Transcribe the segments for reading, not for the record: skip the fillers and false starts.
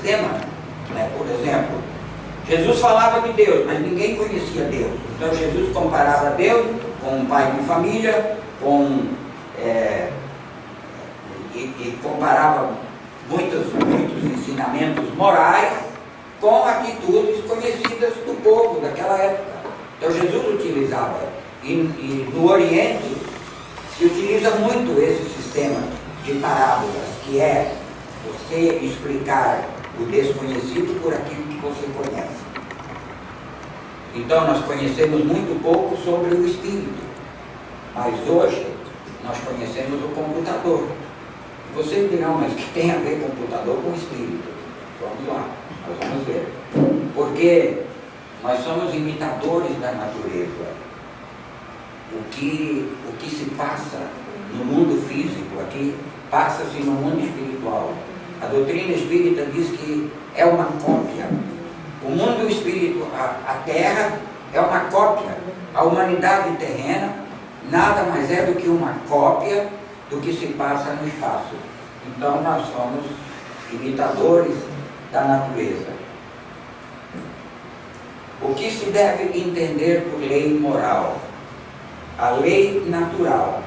sistema, né? Por exemplo, Jesus falava de Deus, mas ninguém conhecia Deus. Então Jesus comparava Deus com um pai de família, e comparava muitos ensinamentos morais com atitudes conhecidas do povo daquela época. Então Jesus utilizava, e no Oriente se utiliza muito esse sistema de parábolas, que é você explicar o desconhecido por aquilo que você conhece. Então nós conhecemos muito pouco sobre o espírito, mas hoje nós conhecemos o computador. Vocês dirão, mas o que tem a ver computador com espírito? Vamos lá, nós vamos ver. Porque nós somos imitadores da natureza. O que se passa no mundo físico aqui, passa-se no mundo espiritual. A doutrina espírita diz que é uma cópia. O mundo espiritual, a Terra é uma cópia. A humanidade terrena nada mais é do que uma cópia do que se passa no espaço. Então nós somos imitadores da natureza. O que se deve entender por lei moral? A lei natural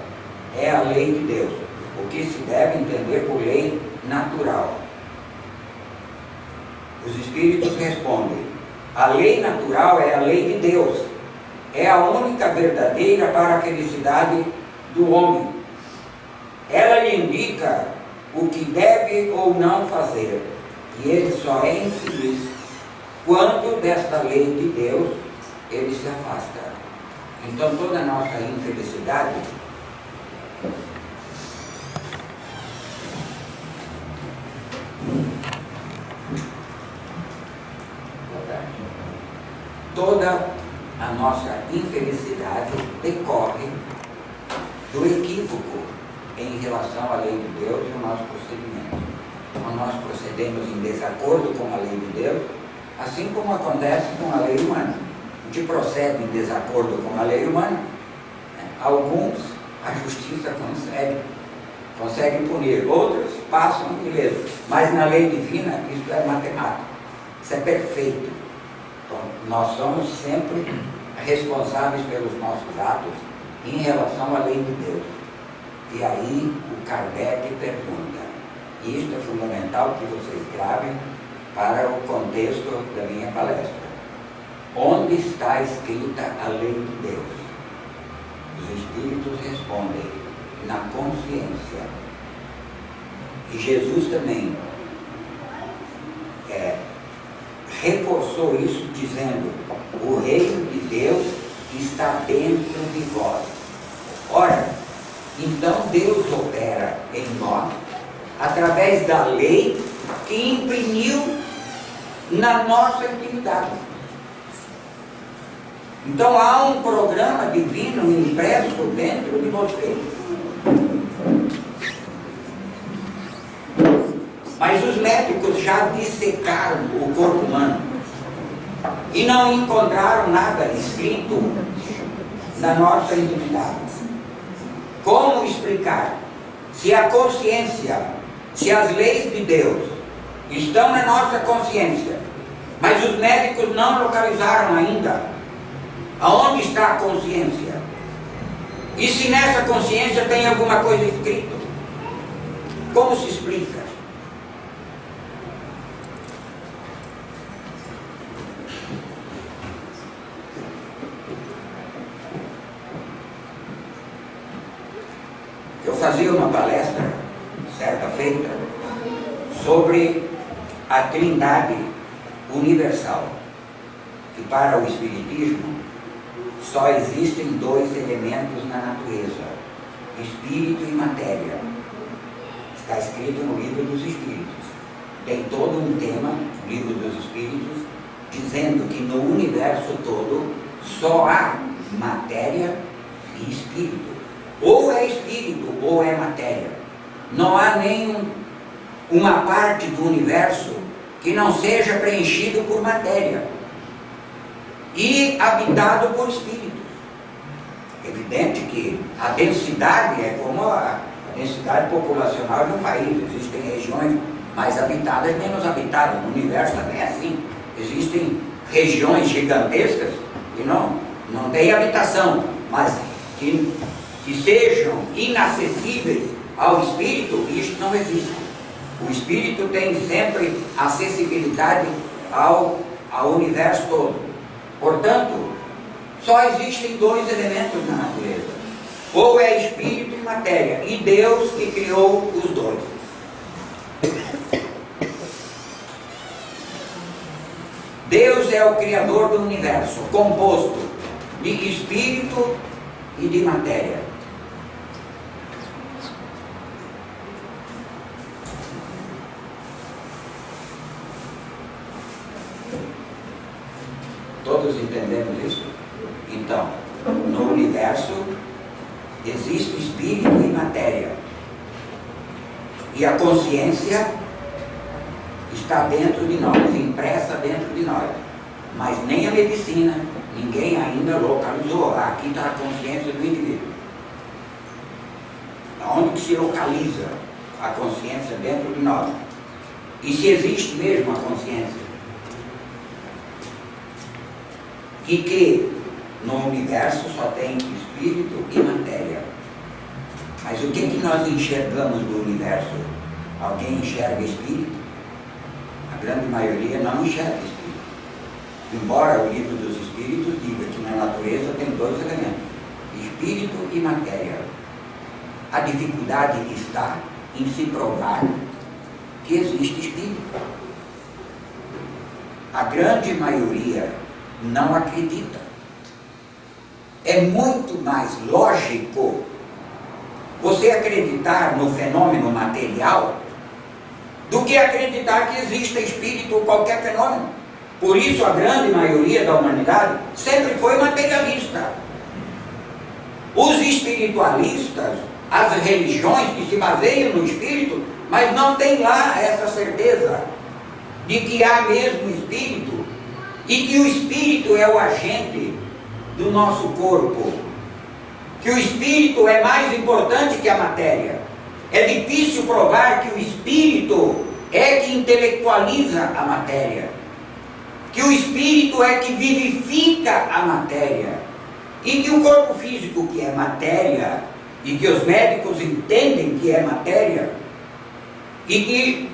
é a lei de Deus. O que se deve entender por lei natural? Os espíritos respondem: a lei natural é a lei de Deus. É a única verdadeira para a felicidade do homem. Ela lhe indica o que deve ou não fazer, e ele só é infeliz quando desta lei de Deus ele se afasta. Então toda a nossa infelicidade decorre do equívoco em relação à lei de Deus e ao nosso procedimento. Quando nós procedemos em desacordo com a lei de Deus, assim como acontece com a lei humana. O que procede em desacordo com a lei humana, alguns a justiça consegue punir, outros passam beleza. Mas na lei divina isso é matemática, isso é perfeito. Então, nós somos sempre responsáveis pelos nossos atos em relação à lei de Deus. E aí o Kardec pergunta, e isto é fundamental que vocês gravem para o contexto da minha palestra: onde está escrita a lei de Deus? Os espíritos respondem: na consciência. E Jesus também reforçou isso dizendo: o reino de Deus está dentro de vós. Ora, então Deus opera em nós através da lei que imprimiu na nossa intimidade. Então há um programa divino impresso dentro de você. Mas os médicos já dissecaram o corpo humano e não encontraram nada escrito na nossa intimidade. Como explicar? Se a consciência, se as leis de Deus estão na nossa consciência, mas os médicos não localizaram ainda aonde está a consciência, e se nessa consciência tem alguma coisa escrita, como se explica? Eu fazia uma palestra, certa feita, sobre a Trindade universal, que para o Espiritismo só existem dois elementos na natureza: espírito e matéria. Está escrito no Livro dos Espíritos. Tem todo um tema, o Livro dos Espíritos, dizendo que no universo todo só há matéria e espírito. Ou é espírito ou é matéria. Não há uma parte do universo que não seja preenchido por matéria e habitado por espíritos. Evidente que a densidade é como a densidade populacional de um país. Existem regiões mais habitadas, menos habitadas. No universo também é assim. Existem regiões gigantescas que não têm habitação, mas que sejam inacessíveis ao espírito, isto não existe. O espírito tem sempre acessibilidade ao universo todo. Portanto, só existem dois elementos na natureza: ou é espírito e matéria, e Deus que criou os dois. Deus é o criador do universo, composto de espírito e de matéria. Todos entendemos isso? Então, no universo existe espírito e matéria. E a consciência está dentro de nós, impressa dentro de nós. Mas nem a medicina, ninguém ainda localizou. Aqui está a consciência do indivíduo. Onde que se localiza a consciência dentro de nós? E se existe mesmo a consciência? E que no universo só tem espírito e matéria. Mas o que nós enxergamos do universo? Alguém enxerga espírito? A grande maioria não enxerga espírito. Embora o livro dos espíritos diga que na natureza tem dois elementos: espírito e matéria. A dificuldade está em se provar que existe espírito. A grande maioria não acredita. É muito mais lógico você acreditar no fenômeno material do que acreditar que existe espírito ou qualquer fenômeno. Por isso a grande maioria da humanidade sempre foi materialista. Os espiritualistas, as religiões que se baseiam no espírito, mas não tem lá essa certeza de que há mesmo espírito e que o espírito é o agente do nosso corpo, que o espírito é mais importante que a matéria. É difícil provar que o espírito é que intelectualiza a matéria, que o espírito é que vivifica a matéria, e que o corpo físico, que é matéria, e que os médicos entendem que é matéria, e que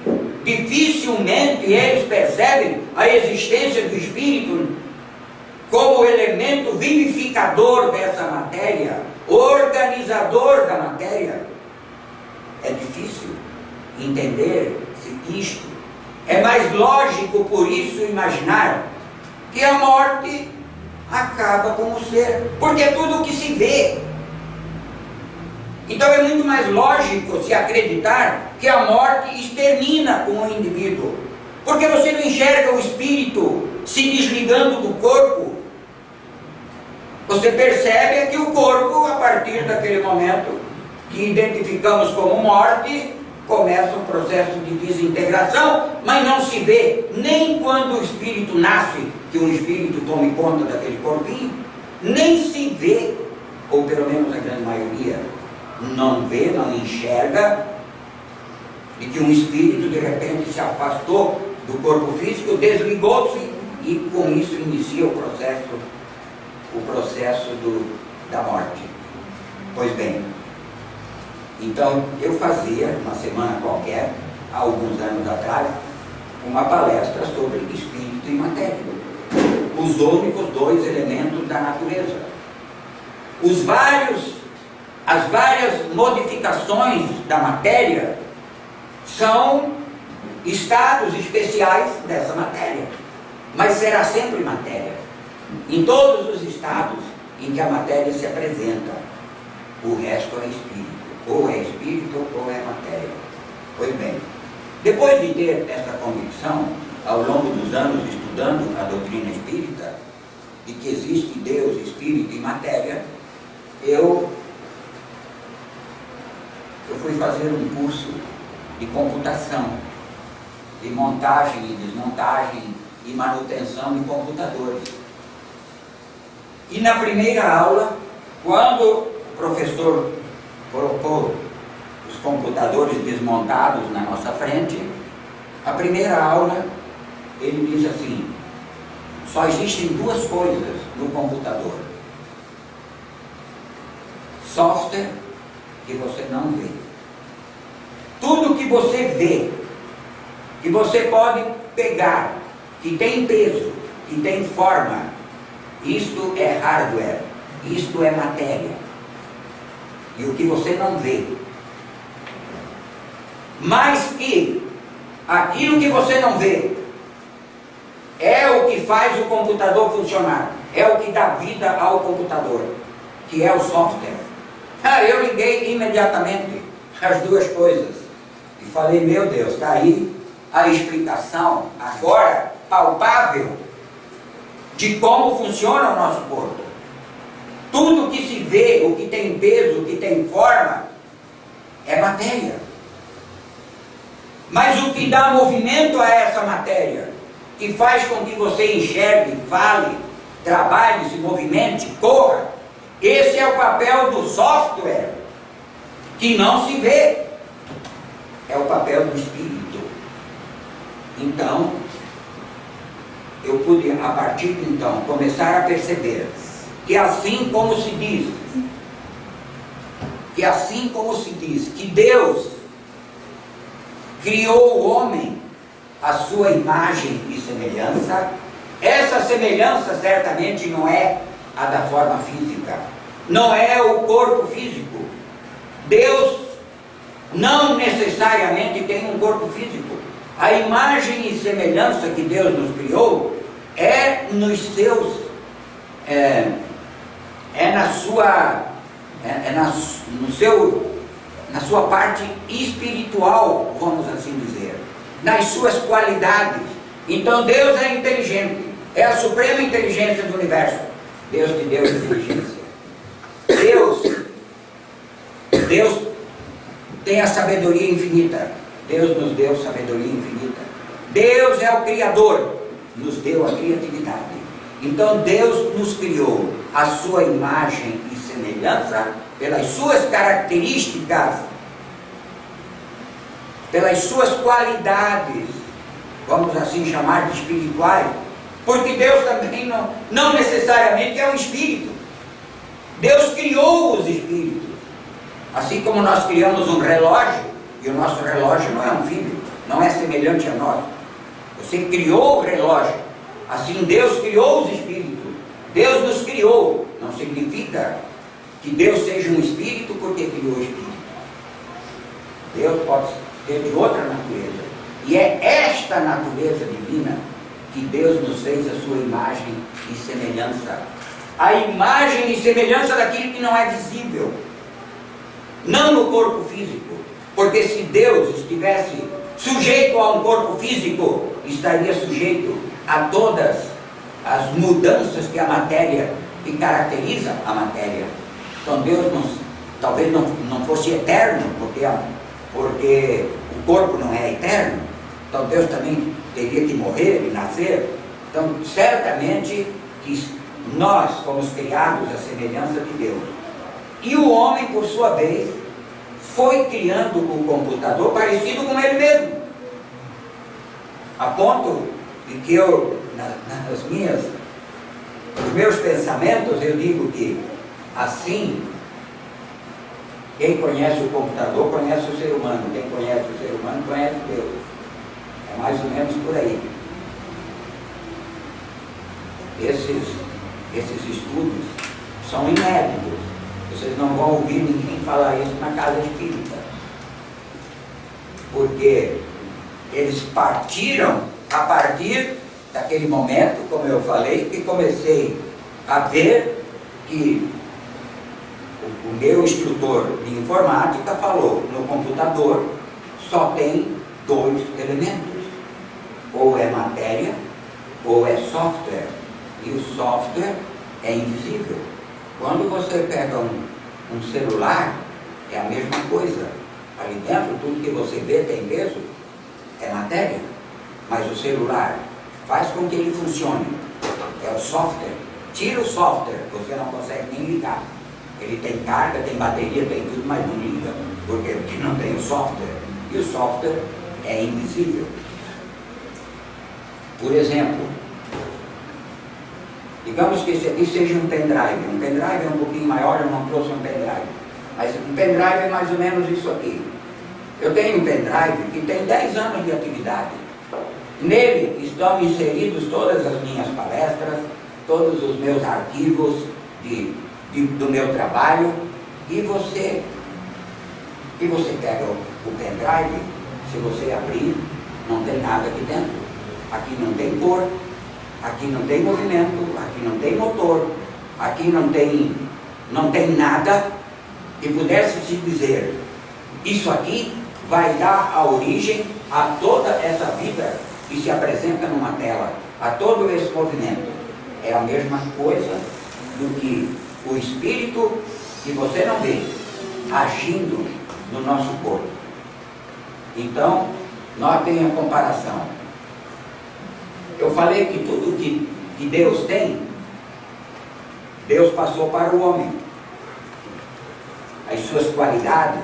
dificilmente eles percebem a existência do espírito como elemento vivificador dessa matéria, organizador da matéria. É difícil entender isto. É mais lógico, por isso, imaginar que a morte acaba com o ser, porque é tudo o que se vê. Então é muito mais lógico se acreditar que a morte extermina com o indivíduo, porque você não enxerga o espírito se desligando do corpo. Você percebe que o corpo, a partir daquele momento que identificamos como morte, começa um processo de desintegração, mas não se vê nem quando o espírito nasce, que um espírito tome conta daquele corpinho, nem se vê, ou pelo menos a grande maioria não vê, não enxerga, de que um espírito de repente se afastou do corpo físico, desligou-se e com isso inicia o processo da morte. Pois bem, então eu fazia, uma semana qualquer, há alguns anos atrás, uma palestra sobre espírito e matéria, os únicos dois elementos da natureza. As várias modificações da matéria são estados especiais dessa matéria, mas será sempre matéria. Em todos os estados em que a matéria se apresenta, o resto é espírito. Ou é espírito ou é matéria. Pois bem, depois de ter essa convicção, ao longo dos anos estudando a doutrina espírita, de que existe Deus, espírito e matéria, eu fui fazer um curso de computação, de montagem e desmontagem e manutenção de computadores. E na primeira aula, quando o professor colocou os computadores desmontados na nossa frente, A primeira aula, ele diz assim: só existem duas coisas no computador: software que você não vê. Tudo que você vê, que você pode pegar, que tem peso, que tem forma, isto é hardware, isto é matéria. E o que você não vê. Mas que aquilo que você não vê é o que faz o computador funcionar, é o que dá vida ao computador, que é o software. Eu liguei imediatamente as duas coisas e falei: meu Deus, está aí a explicação agora palpável de como funciona o nosso corpo. Tudo que se vê, o que tem peso, o que tem forma, é matéria. Mas o que dá movimento a essa matéria, que faz com que você enxergue, fale, trabalhe, se movimente, corra, esse é o papel do software, que não se vê. É o papel do espírito. Então, eu pude, a partir de então, começar a perceber que assim como se diz, que Deus criou o homem à sua imagem e semelhança, essa semelhança certamente não é a da forma física, não é o corpo físico. Deus não necessariamente tem um corpo físico. A imagem e semelhança que Deus nos criou é nos seus, na sua parte espiritual, vamos assim dizer, nas suas qualidades. Então Deus é inteligente, é a suprema inteligência do universo. Deus te deu inteligência. Deus tem a sabedoria infinita. Deus nos deu sabedoria infinita. Deus é o Criador, nos deu a criatividade. Então Deus nos criou a sua imagem e semelhança, pelas suas características, pelas suas qualidades, vamos assim chamar de espirituais, porque Deus também não necessariamente é um espírito. Deus criou os espíritos, assim como nós criamos um relógio, e o nosso relógio não é um filho, não é semelhante a nós. Você criou o relógio, assim Deus criou os espíritos. Deus nos criou, não significa que Deus seja um espírito porque criou o espírito. Deus pode ter de outra natureza, e é esta natureza divina que Deus nos fez a sua imagem e semelhança. A imagem e semelhança daquilo que não é visível, não no corpo físico, porque se Deus estivesse sujeito a um corpo físico, estaria sujeito a todas as mudanças que a matéria, que caracteriza a matéria. Então Deus talvez não fosse eterno, porque o corpo não é eterno. Então Deus também teria que morrer e nascer. Então certamente que nós fomos criados à semelhança de Deus. E o homem, por sua vez, foi criando o computador parecido com ele mesmo, a ponto de que nos meus pensamentos eu digo que assim, quem conhece o computador conhece o ser humano, quem conhece o ser humano conhece Deus. É mais ou menos por aí. Esses estudos são inéditos. Vocês não vão ouvir ninguém falar isso na casa espírita, porque eles partiram a partir daquele momento, como eu falei, que comecei a ver que o meu instrutor de informática falou: no computador só tem dois elementos, ou é matéria ou é software, e o software é invisível. Quando você pega um celular, é a mesma coisa. Ali dentro, tudo que você vê tem peso, é matéria. Mas o celular faz com que ele funcione. É o software. Tira o software, você não consegue nem ligar. Ele tem carga, tem bateria, tem tudo, mas não liga, porque não tem o software. E o software é invisível. Por exemplo, digamos que esse aqui seja um pendrive. Um pendrive é um pouquinho maior, eu não trouxe um pendrive. Mas um pendrive é mais ou menos isso aqui. Eu tenho um pendrive que tem 10 anos de atividade. Nele estão inseridos todas as minhas palestras, todos os meus arquivos do meu trabalho. E você pega o pendrive, se você abrir, não tem nada aqui dentro. Aqui não tem cor, aqui não tem movimento, aqui não tem motor, aqui não tem nada. E pudesse se dizer, isso aqui vai dar a origem a toda essa vida que se apresenta numa tela, a todo esse movimento. É a mesma coisa do que o espírito que você não vê agindo no nosso corpo. Então, notem a comparação. Eu falei que tudo que Deus tem, Deus passou para o homem. As suas qualidades,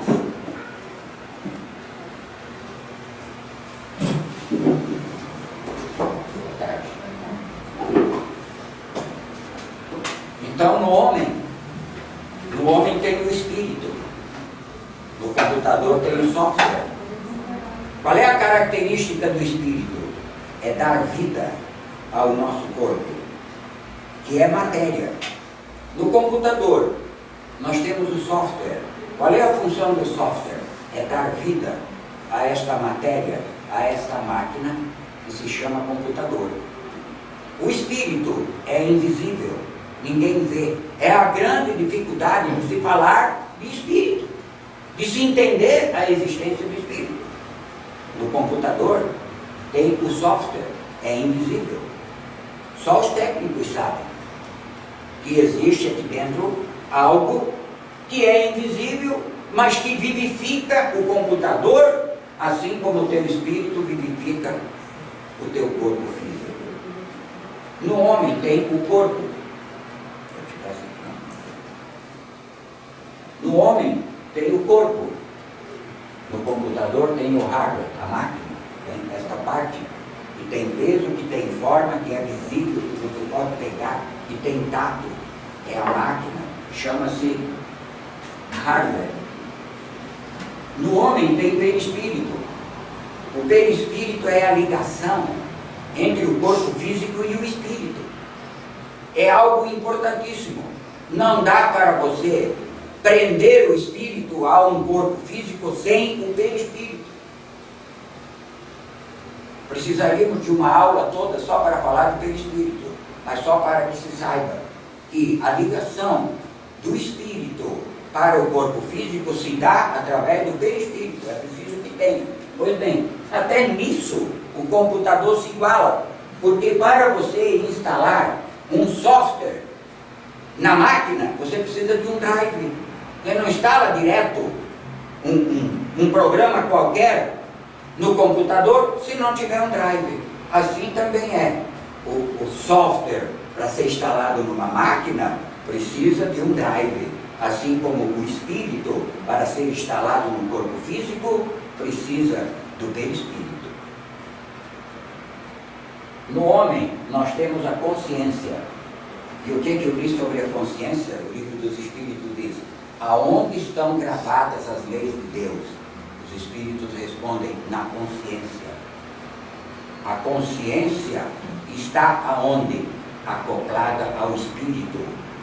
então no homem tem o espírito, no computador tem o software. Qual é a característica do espírito? É dar vida ao nosso corpo, que é matéria. No computador nós temos o software. Qual é a função do software? É dar vida a esta matéria, a esta máquina que se chama computador. O espírito é invisível, ninguém vê. É a grande dificuldade de se falar de espírito, de se entender a existência do espírito. No computador tem o software, é invisível. Só os técnicos sabem que existe aqui dentro algo que é invisível, mas que vivifica o computador, assim como o teu espírito vivifica o teu corpo físico. No homem tem o corpo. No homem tem o corpo. No computador tem o hardware, a máquina, tem esta parte, que tem peso, que tem forma, que é visível, que você pode pegar, que tem tato. É a máquina, chama-se hardware. No homem tem perispírito. O perispírito é a ligação entre o corpo físico e o espírito. É algo importantíssimo. Não dá para você prender o espírito a um corpo físico sem o perispírito. Precisaríamos de uma aula toda só para falar do perispírito, mas só para que se saiba que a ligação do espírito para o corpo físico se dá através do perispírito. É preciso que tenha. Pois bem, até nisso o computador se iguala, porque para você instalar um software na máquina, você precisa de um drive. Você não instala direto um programa qualquer no computador se não tiver um drive. Assim também é. O software, para ser instalado numa máquina, precisa de um drive. Assim como o espírito, para ser instalado no corpo físico, precisa do perispírito. No homem, nós temos a consciência. E o que eu li sobre a consciência? O livro dos Espíritos diz: aonde estão gravadas as leis de Deus? Os Espíritos respondem: na consciência. A consciência está aonde? Acoplada ao Espírito.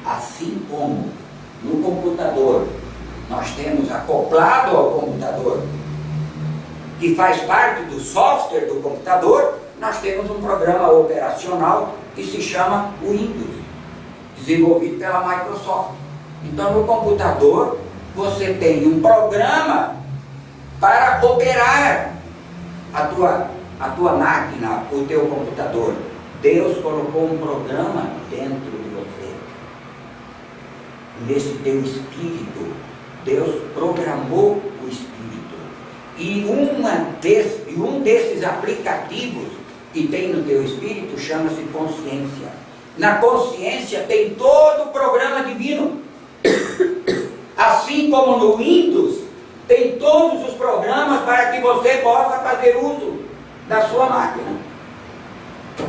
Assim como no computador nós temos acoplado ao computador, que faz parte do software do computador, nós temos um programa operacional que se chama Windows, desenvolvido pela Microsoft. Então, no computador, você tem um programa para operar a tua máquina, o teu computador. Deus colocou um programa dentro de você. Nesse teu espírito, Deus programou o espírito. E um desses aplicativos que tem no teu espírito chama-se consciência. Na consciência tem todo o programa divino. Assim como no Windows tem todos os programas para que você possa fazer uso da sua máquina.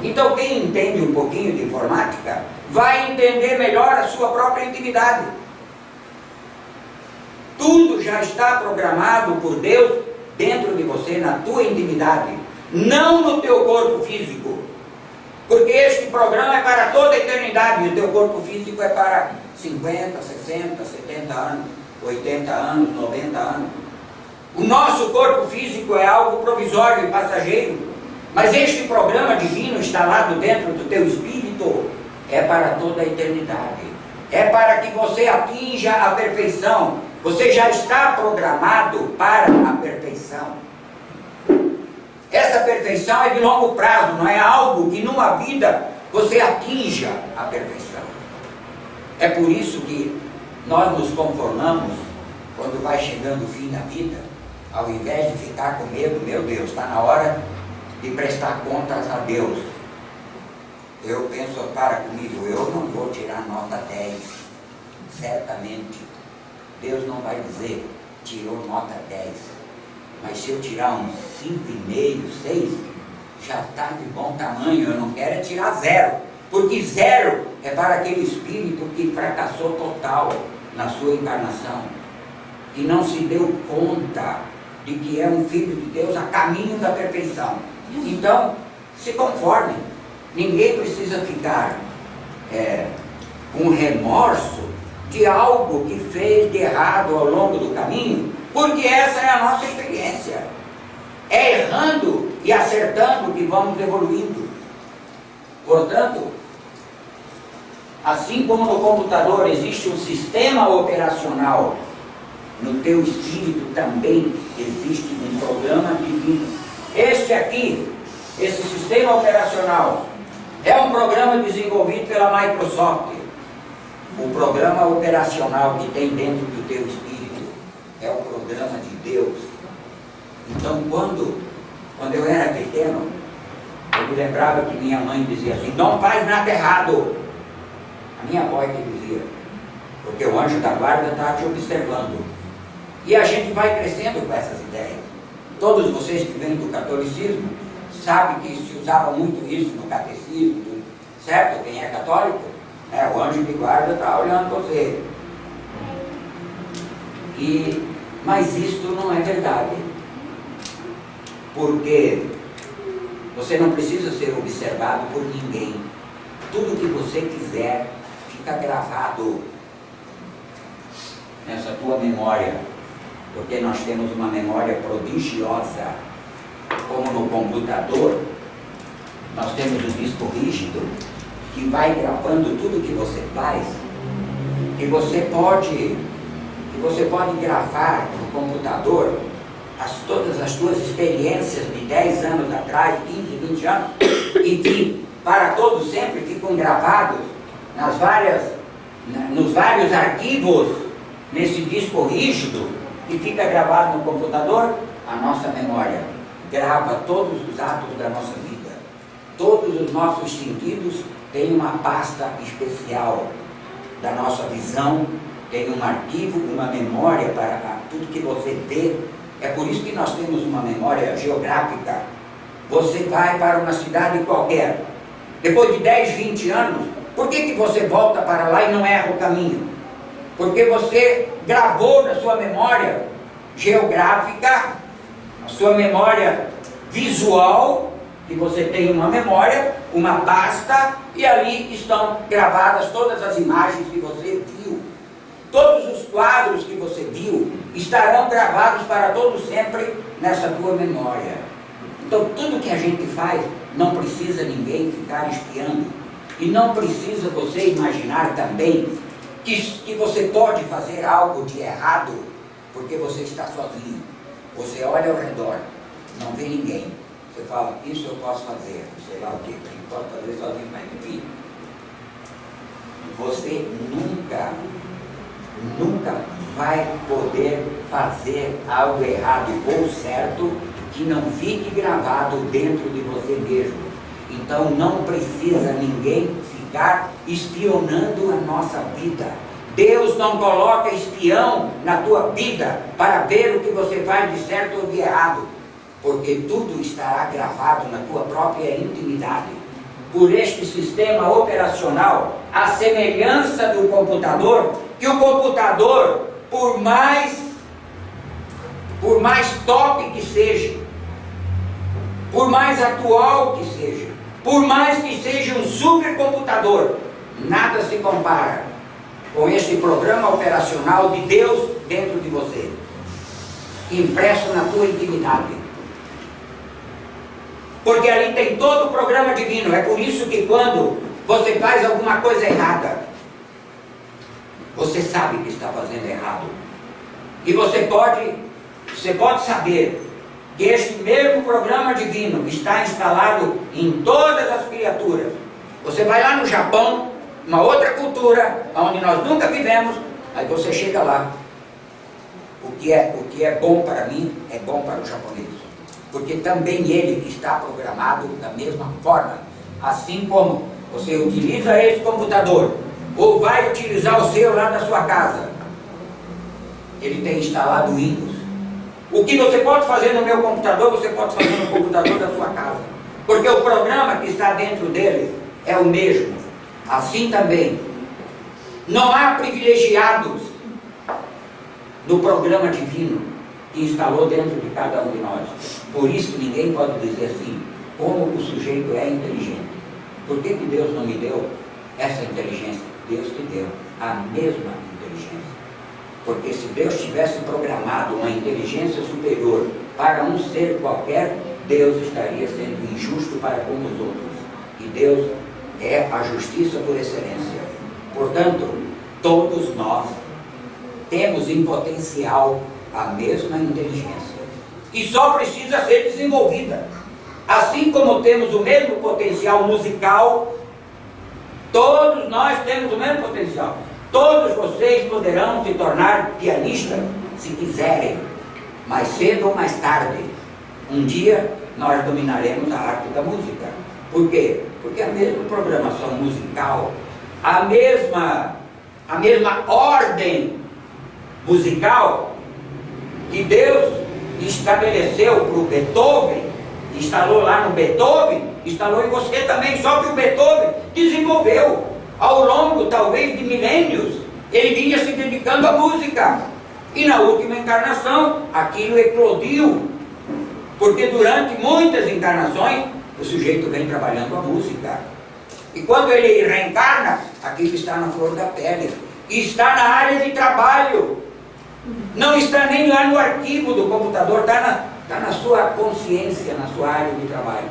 Então quem entende um pouquinho de informática vai entender melhor a sua própria intimidade. Tudo já está programado por Deus dentro de você, na tua intimidade, não no teu corpo físico. Porque este programa é para toda a eternidade e o teu corpo físico é para 50, 60, 70 anos, 80 anos, 90 anos. O nosso corpo físico é algo provisório e passageiro, mas este programa divino instalado dentro do teu espírito é para toda a eternidade. É para que você atinja a perfeição. Você já está programado para a perfeição. Essa perfeição é de longo prazo, não é algo que numa vida você atinja a perfeição. É por isso que nós nos conformamos quando vai chegando o fim da vida, ao invés de ficar com medo, meu Deus, está na hora de prestar contas a Deus. Eu penso, para comigo, eu não vou tirar nota 10, certamente. Deus não vai dizer, tirou nota 10. Mas se eu tirar uns 5,5, 6, já está de bom tamanho. Eu não quero é tirar 0. Porque 0 é para aquele espírito que fracassou total na sua encarnação. Que não se deu conta de que é um filho de Deus a caminho da perfeição. Então, se conforme. Ninguém precisa ficar com remorso de algo que fez de errado ao longo do caminho, porque essa é a nossa experiência. É errando e acertando que vamos evoluindo. Portanto, assim como no computador existe um sistema operacional, no teu espírito também existe um programa divino. Este aqui, esse sistema operacional, é um programa desenvolvido pela Microsoft. O programa operacional que tem dentro do teu espírito é o programa de Deus. Então, quando eu era pequeno, eu me lembrava que minha mãe dizia assim, não faz nada errado. A minha avó que dizia, porque o anjo da guarda está te observando. E a gente vai crescendo com essas ideias. Todos vocês que vêm do catolicismo sabem que se usava muito isso no catecismo, certo? Quem é católico? O anjo de guarda está olhando você. Mas isto não é verdade. Porque você não precisa ser observado por ninguém. Tudo que você quiser fica gravado nessa tua memória. Porque nós temos uma memória prodigiosa. Como no computador, nós temos o disco rígido que vai gravando tudo que você faz, e você pode gravar no computador todas as suas experiências de 10 anos atrás, 15, 20 anos, e que para todos sempre ficam gravados nos vários arquivos nesse disco rígido que fica gravado no computador. A nossa memória grava todos os atos da nossa vida. Todos os nossos sentidos têm uma pasta especial da nossa visão, tem um arquivo, uma memória para tudo que você vê. É por isso que nós temos uma memória geográfica. Você vai para uma cidade qualquer, depois de 10, 20 anos, por que você volta para lá e não erra o caminho? Porque você gravou na sua memória geográfica, a sua memória visual, que você tem uma memória, uma pasta, e ali estão gravadas todas as imagens que você viu. Todos os quadros que você viu estarão gravados para todo sempre nessa tua memória. Então tudo que a gente faz, não precisa ninguém ficar espiando. E não precisa você imaginar também que você pode fazer algo de errado porque você está sozinho. Você olha ao redor, não vê ninguém. Você fala, isso eu posso fazer, sei lá o que, eu posso fazer sozinho, mas enfim. Você nunca vai poder fazer algo errado ou certo que não fique gravado dentro de você mesmo. Então não precisa ninguém ficar espionando a nossa vida. Deus não coloca espião na tua vida para ver o que você faz de certo ou de errado, porque tudo estará gravado na tua própria intimidade. por este sistema operacional à semelhança do computador, que o computador, por mais top que seja, por mais atual que seja, por mais que seja um supercomputador, nada se compara com este programa operacional de Deus dentro de você, impresso na tua intimidade. Porque ali tem todo o programa divino. É por isso que quando você faz alguma coisa errada, você sabe que está fazendo errado. E você pode saber que este mesmo programa divino está instalado em todas as criaturas. Você vai lá no Japão, uma outra cultura, onde nós nunca vivemos, aí você chega lá. O que é bom para mim, é bom para o japonês. Porque também ele está programado da mesma forma. Assim como você utiliza esse computador, ou vai utilizar o seu lá na sua casa, ele tem instalado Windows. O que você pode fazer no meu computador, você pode fazer no computador da sua casa. Porque o programa que está dentro dele é o mesmo. Assim também, não há privilegiados do programa divino que instalou dentro de cada um de nós. Por isso ninguém pode dizer assim, como o sujeito é inteligente. Por que Deus não me deu essa inteligência? Deus te deu a mesma inteligência. Porque se Deus tivesse programado uma inteligência superior para um ser qualquer, Deus estaria sendo injusto para com os outros. E Deus é a justiça por excelência. Portanto, todos nós temos em potencial a mesma inteligência, que só precisa ser desenvolvida. Assim como temos o mesmo potencial musical, todos nós temos o mesmo potencial. Todos vocês poderão se tornar pianistas, se quiserem, mais cedo ou mais tarde. Um dia nós dominaremos a arte da música. Por quê? Porque a mesma programação musical, a mesma ordem musical que Deus estabeleceu para o Beethoven, instalou lá no Beethoven, instalou em você também, só que o Beethoven desenvolveu ao longo, talvez, de milênios. Ele vinha se dedicando à música, e na última encarnação, aquilo eclodiu, porque durante muitas encarnações, o sujeito vem trabalhando a música, e quando ele reencarna, aquilo está na flor da pele, está na área de trabalho, não está nem lá no arquivo do computador, está na sua consciência, na sua área de trabalho.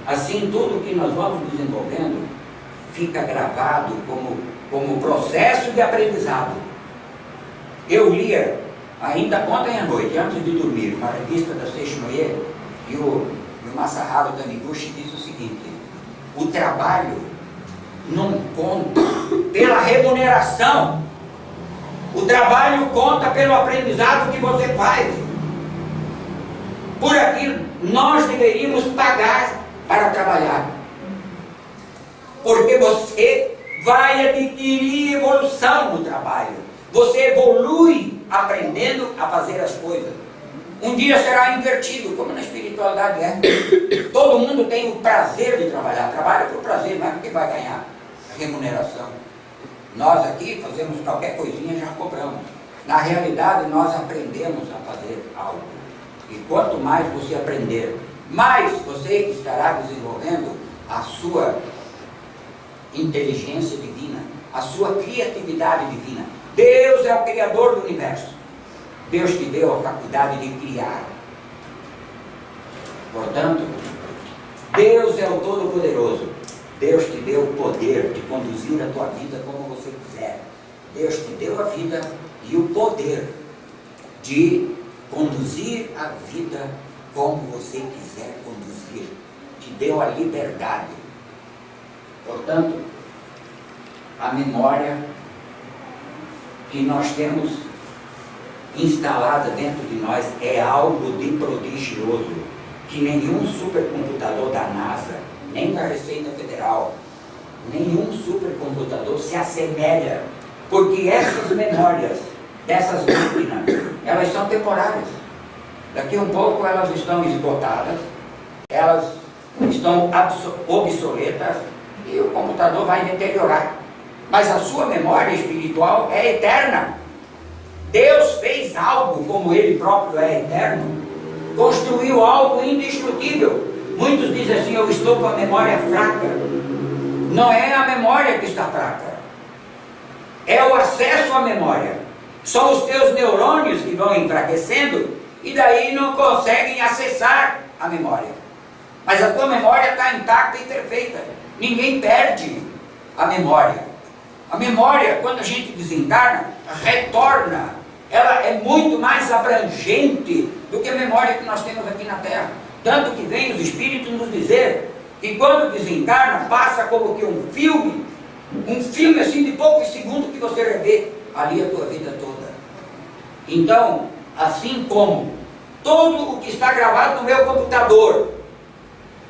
Assim, tudo que nós vamos desenvolvendo fica gravado como processo de aprendizado. Eu lia, ainda ontem à noite, antes de dormir, uma revista da Seishinoye, e o Masaharu Taniguchi diz o seguinte: o trabalho não conta pela remuneração, o trabalho conta pelo aprendizado que você faz. Por aquilo, nós deveríamos pagar para trabalhar, porque você vai adquirir evolução no trabalho. Você evolui aprendendo a fazer as coisas. Um dia será invertido, como na espiritualidade é. Todo mundo tem o prazer de trabalhar. Trabalha por prazer, não é porque vai ganhar remuneração. Nós aqui fazemos qualquer coisinha e já cobramos. Na realidade, nós aprendemos a fazer algo. E quanto mais você aprender, mais você estará desenvolvendo a sua inteligência divina, a sua criatividade divina. Deus é o Criador do universo. Deus te deu a faculdade de criar. Portanto, Deus é o Todo-Poderoso. Deus te deu o poder de conduzir a tua vida como você quiser. Deus te deu a vida e o poder de conduzir a vida como você quiser conduzir. Te deu a liberdade. Portanto, a memória que nós temos instalada dentro de nós é algo de prodigioso, que nenhum supercomputador da NASA, nem da Receita Federal, nenhum supercomputador se assemelha, porque essas memórias dessas máquinas, elas são temporárias. Daqui a um pouco elas estão esgotadas, elas estão obsoletas e o computador vai deteriorar. Mas a sua memória espiritual é eterna. Deus fez algo como Ele próprio é eterno, construiu algo indestrutível. Muitos dizem assim: eu estou com a memória fraca. Não é a memória que está fraca, é o acesso à memória. São os teus neurônios que vão enfraquecendo e daí não conseguem acessar a memória. Mas a tua memória está intacta e perfeita. Ninguém perde a memória. A memória, quando a gente desencarna, retorna. Ela é muito mais abrangente do que a memória que nós temos aqui na Terra. Tanto que vem os espíritos nos dizer que quando desencarna, passa como que um filme assim de poucos segundos que você revê ali a tua vida toda. Então, assim como todo o que está gravado no meu computador,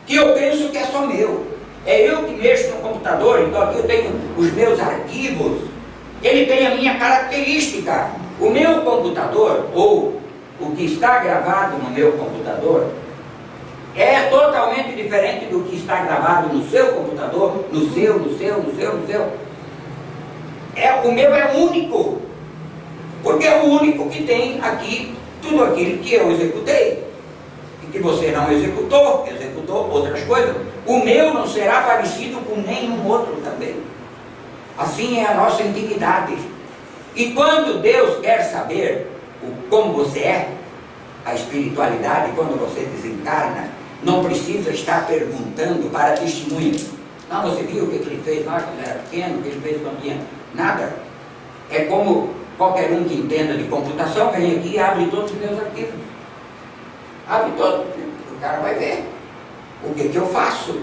que eu penso que é só meu, é eu que mexo no computador, então aqui eu tenho os meus arquivos, ele tem a minha característica. O meu computador, ou o que está gravado no meu computador, é totalmente diferente do que está gravado no seu computador, no seu. O meu é único, porque é o único que tem aqui tudo aquilo que eu executei, e que você não executou outras coisas. O meu não será parecido com nenhum outro também. Assim é a nossa intimidade. E quando Deus quer saber como você é, a espiritualidade, quando você desencarna, não precisa estar perguntando para testemunha. Não, você viu o que ele fez lá quando era pequeno, o que ele fez quando tinha nada. É como qualquer um que entenda de computação, vem aqui e abre todos os meus arquivos. Abre todos, o cara vai ver o que eu faço.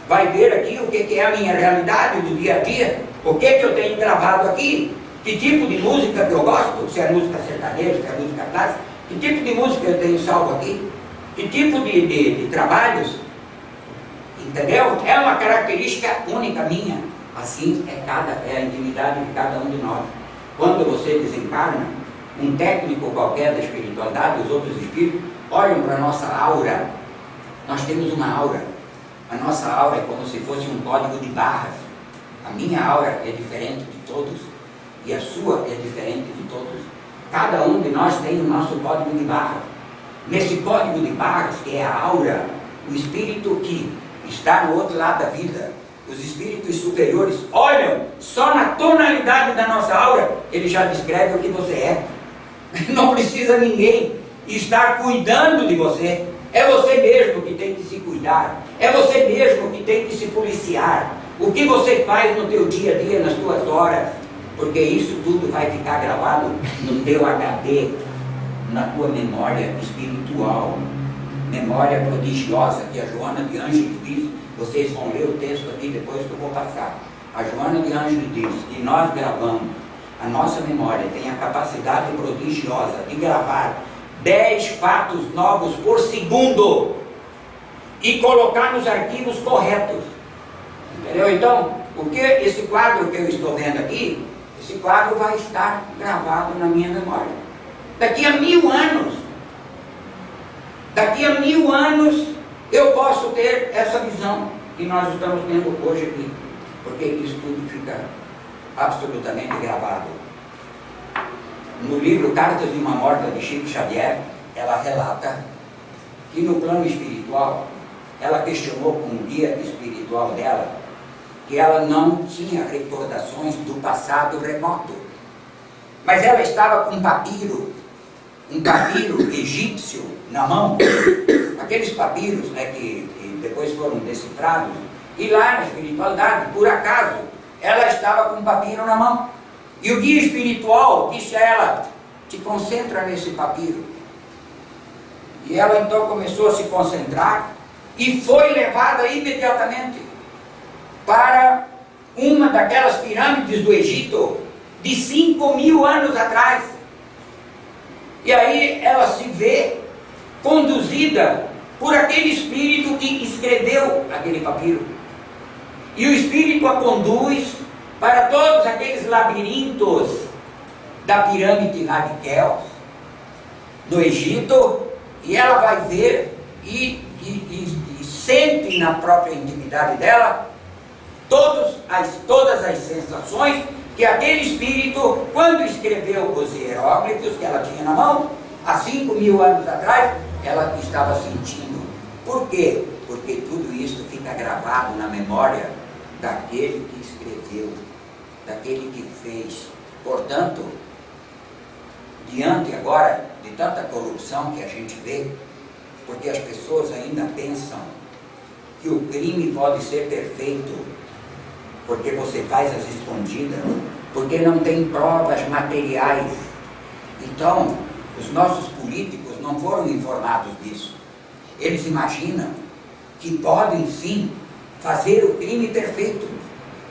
Vai ver aqui o que é a minha realidade do dia a dia, o que eu tenho gravado aqui, que tipo de música que eu gosto, se é música sertaneja, se é música clássica, que tipo de música eu tenho salvo aqui, que tipo de trabalhos, entendeu? É uma característica única minha. Assim é a intimidade de cada um de nós. Quando você desencarna, um técnico qualquer da espiritualidade, os outros espíritos, olham para a nossa aura. Nós temos uma aura. A nossa aura é como se fosse um código de barras. A minha aura é diferente de todos, e a sua é diferente de todos. Cada um de nós tem o nosso código de barras. Nesse código de barras, que é a aura, o espírito que está no outro lado da vida, os espíritos superiores olham só na tonalidade da nossa aura, ele já descreve o que você é. Não precisa ninguém estar cuidando de você. É você mesmo que tem que se cuidar. É você mesmo que tem que se policiar. O que você faz no teu dia a dia, nas tuas horas, porque isso tudo vai ficar gravado no teu HD, na tua memória espiritual, memória prodigiosa, que a Joana de Ângeles diz. Vocês vão ler o texto aqui depois que eu vou passar. A Joana de Ângeles diz que nós gravamos, a nossa memória tem a capacidade prodigiosa de gravar 10 fatos novos por segundo e colocar nos arquivos corretos. Entendeu? Então, esse quadro que eu estou vendo aqui, esse quadro vai estar gravado na minha memória. Daqui a 1000 anos, eu posso ter essa visão que nós estamos tendo hoje aqui, porque isso tudo fica absolutamente gravado. No livro Cartas de uma Morta, de Chico Xavier, ela relata que no plano espiritual, ela questionou com o guia espiritual dela, que ela não tinha recordações do passado remoto, mas ela estava com um papiro egípcio na mão, aqueles papiros, né, que depois foram decifrados, e lá na espiritualidade, por acaso, ela estava com um papiro na mão, e o guia espiritual disse a ela: te concentra nesse papiro. E ela então começou a se concentrar e foi levada imediatamente para uma daquelas pirâmides do Egito de 5.000 anos atrás. E aí ela se vê conduzida por aquele espírito que escreveu aquele papiro. E o espírito a conduz para todos aqueles labirintos da pirâmide lá de Kéops, no Egito, e ela vai ver e sente na própria intimidade dela todas as sensações que aquele espírito, quando escreveu os hieróglifos que ela tinha na mão, há 5.000 anos atrás, ela estava sentindo. Por quê? Porque tudo isso fica gravado na memória daquele que escreveu, daquele que fez. Portanto, diante agora de tanta corrupção que a gente vê, porque as pessoas ainda pensam que o crime pode ser perfeito, porque você faz as escondidas, porque não tem provas materiais. Então, os nossos políticos não foram informados disso. Eles imaginam que podem sim fazer o crime perfeito,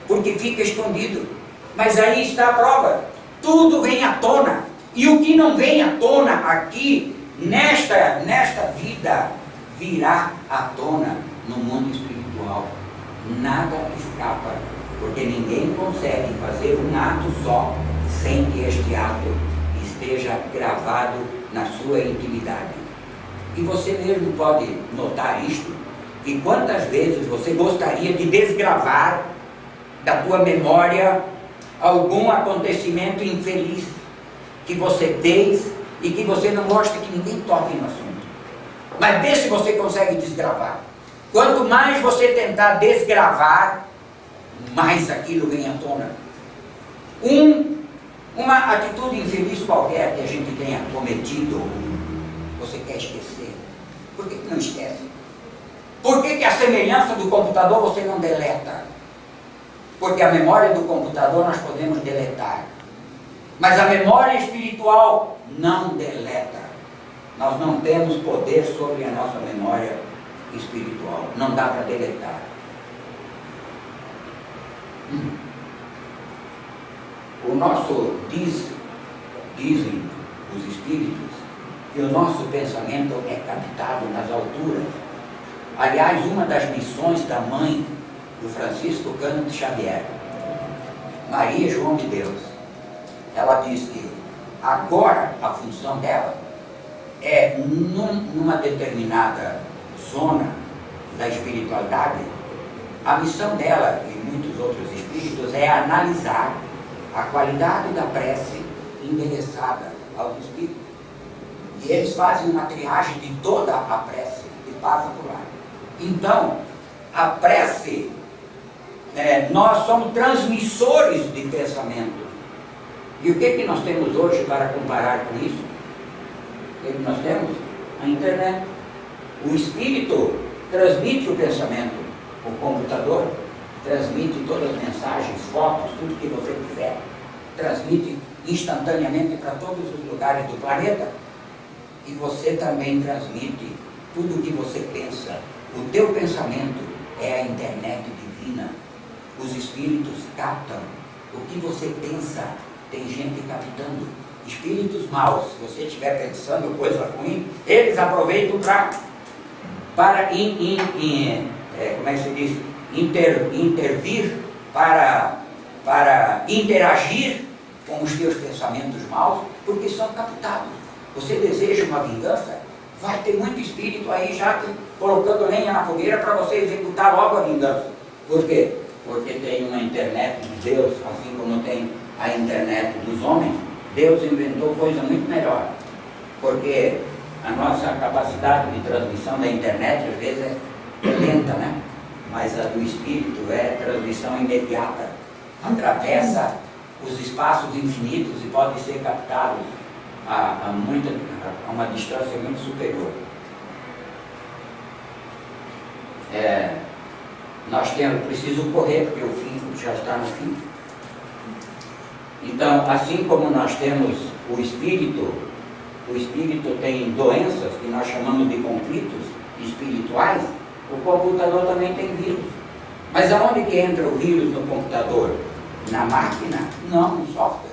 porque fica escondido. Mas aí está a prova. Tudo vem à tona. E o que não vem à tona aqui, nesta vida, virá à tona no mundo espiritual. Nada escapa, porque ninguém consegue fazer um ato só sem que este ato esteja gravado na sua intimidade. E você mesmo pode notar isto, que quantas vezes você gostaria de desgravar da tua memória algum acontecimento infeliz que você fez e que você não gosta que ninguém toque no assunto. Mas vê se você consegue desgravar. Quanto mais você tentar desgravar, mais aquilo vem à tona. Uma atitude infeliz qualquer que a gente tenha cometido, você quer esquecer. Por que não esquece? Por que a semelhança do computador você não deleta? Porque a memória do computador nós podemos deletar. Mas a memória espiritual não deleta. Nós não temos poder sobre a nossa memória espiritual. Não dá para deletar. O nosso, dizem os espíritos, que o nosso pensamento é captado nas alturas. Aliás, uma das missões da mãe do Francisco Cândido Xavier, Maria João de Deus, ela diz que agora a função dela é, numa determinada zona da espiritualidade, a missão dela e muitos outros espíritos é analisar a qualidade da prece endereçada aos espíritos. E eles fazem uma triagem de toda a prece que passa por lá. Então, a prece, nós somos transmissores de pensamento. E o que nós temos hoje para comparar com isso? O que nós temos? A internet. O espírito transmite o pensamento. O computador transmite todas as mensagens, fotos, tudo que você quiser. Transmite instantaneamente para todos os lugares do planeta. E você também transmite tudo o que você pensa. O teu pensamento é a internet divina. Os espíritos captam. O que você pensa, tem gente captando. Espíritos maus, se você estiver pensando coisa ruim, eles aproveitam para como é que se diz? Intervir, para interagir com os teus pensamentos maus, porque são captados. Você deseja uma vingança? Vai ter muito espírito aí já colocando lenha na fogueira para você executar logo a vingança. Por quê? Porque tem uma internet de Deus, assim como tem a internet dos homens. Deus inventou coisa muito melhor. Porque a nossa capacidade de transmissão da internet às vezes é lenta, né? Mas a do espírito é transmissão imediata. Atravessa os espaços infinitos e pode ser captado a uma distância muito superior. Nós preciso correr, porque o fim já está no fim. Então, assim como nós temos o espírito tem doenças que nós chamamos de conflitos espirituais, o computador também tem vírus. Mas aonde que entra o vírus no computador? Na máquina? Não, no software.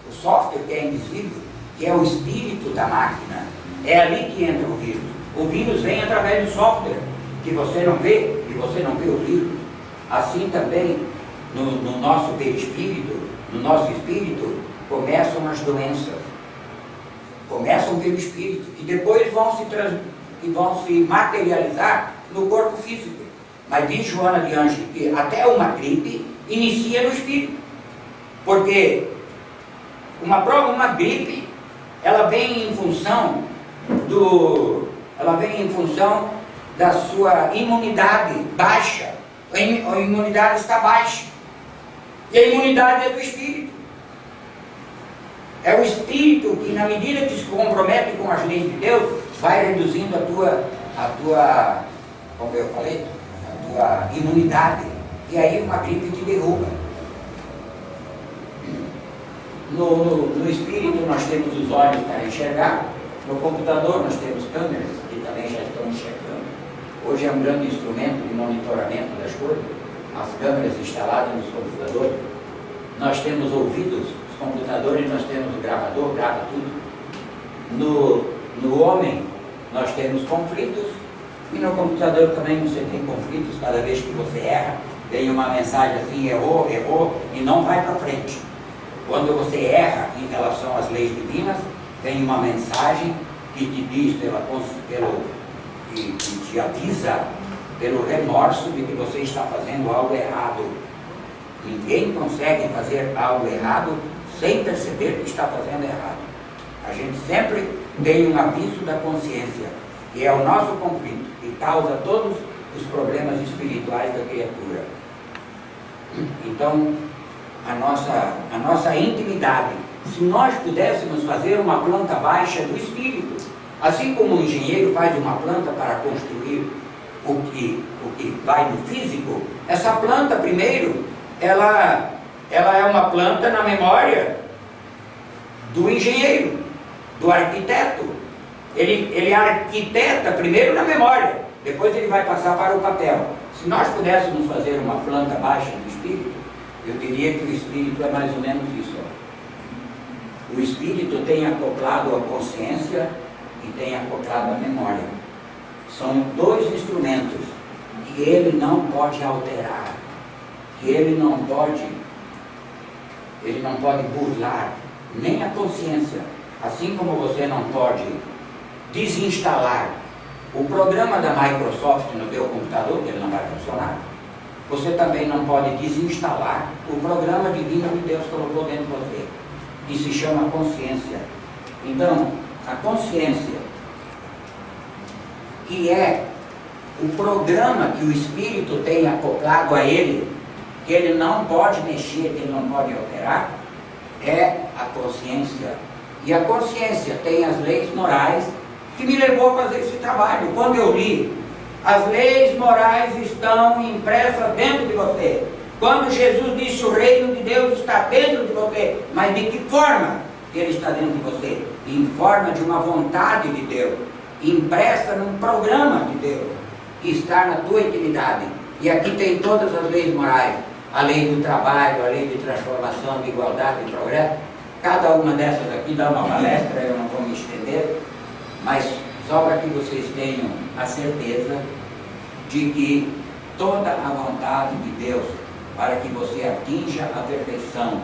O software que é invisível, que é o espírito da máquina, é ali que entra o vírus. O vírus vem através do software, que você não vê, e você não vê o vírus. Assim também, no nosso perispírito, no nosso espírito, começam as doenças. Começam pelo espírito, que depois vão se materializar no corpo físico. Mas diz Joana de Ângeles que até uma gripe inicia no espírito. Porque uma gripe, ela vem em função da sua imunidade baixa. A imunidade está baixa. E a imunidade é do espírito. É o espírito que, na medida que se compromete com as leis de Deus, vai reduzindo a tua, como eu falei, a tua imunidade. E aí uma gripe te derruba. No espírito nós temos os olhos para enxergar. No computador nós temos câmeras que também já estão enxergando. Hoje é um grande instrumento de monitoramento das coisas. As câmeras instaladas nos computadores. Nós temos ouvidos, os computadores, nós temos o gravador, grava tudo. No homem nós temos conflitos. E no computador também você tem conflitos. Cada vez que você erra, vem uma mensagem assim, errou, e não vai para frente. Quando você erra em relação às leis divinas, vem uma mensagem que te diz, que te avisa pelo remorso de que você está fazendo algo errado. Ninguém consegue fazer algo errado sem perceber que está fazendo errado. A gente sempre tem um aviso da consciência, que é o nosso conflito, que causa todos os problemas espirituais da criatura. Então, a nossa intimidade, se nós pudéssemos fazer uma planta baixa do espírito, assim como o engenheiro faz uma planta para construir o que vai no físico, essa planta primeiro, ela é uma planta na memória do engenheiro, do arquiteto. Ele arquiteta primeiro na memória, depois ele vai passar para o papel. Se nós pudéssemos fazer uma planta baixa do espírito, eu diria que o espírito é mais ou menos isso. O espírito tem acoplado a consciência e tem acoplado a memória. São dois instrumentos que ele não pode alterar, que ele não pode burlar, nem a consciência. Assim como você não pode desinstalar o programa da Microsoft no teu computador, que ele não vai funcionar, você também não pode desinstalar o programa divino que Deus colocou dentro de você, que se chama consciência. Então, a consciência, que é o programa que o Espírito tem acoplado a ele, que ele não pode mexer, que ele não pode alterar, é a consciência. E a consciência tem as leis morais que me levou a fazer esse trabalho. Quando eu li, as leis morais estão impressas dentro de você. Quando Jesus disse o reino de Deus está dentro de você, mas de que forma ele está dentro de você? Em forma de uma vontade de Deus, impressa num programa de Deus, que está na tua intimidade. E aqui tem todas as leis morais, a lei do trabalho, a lei de transformação, de igualdade, de progresso. Cada uma dessas aqui dá uma palestra, eu não vou me estender, mas só para que vocês tenham a certeza de que toda a vontade de Deus para que você atinja a perfeição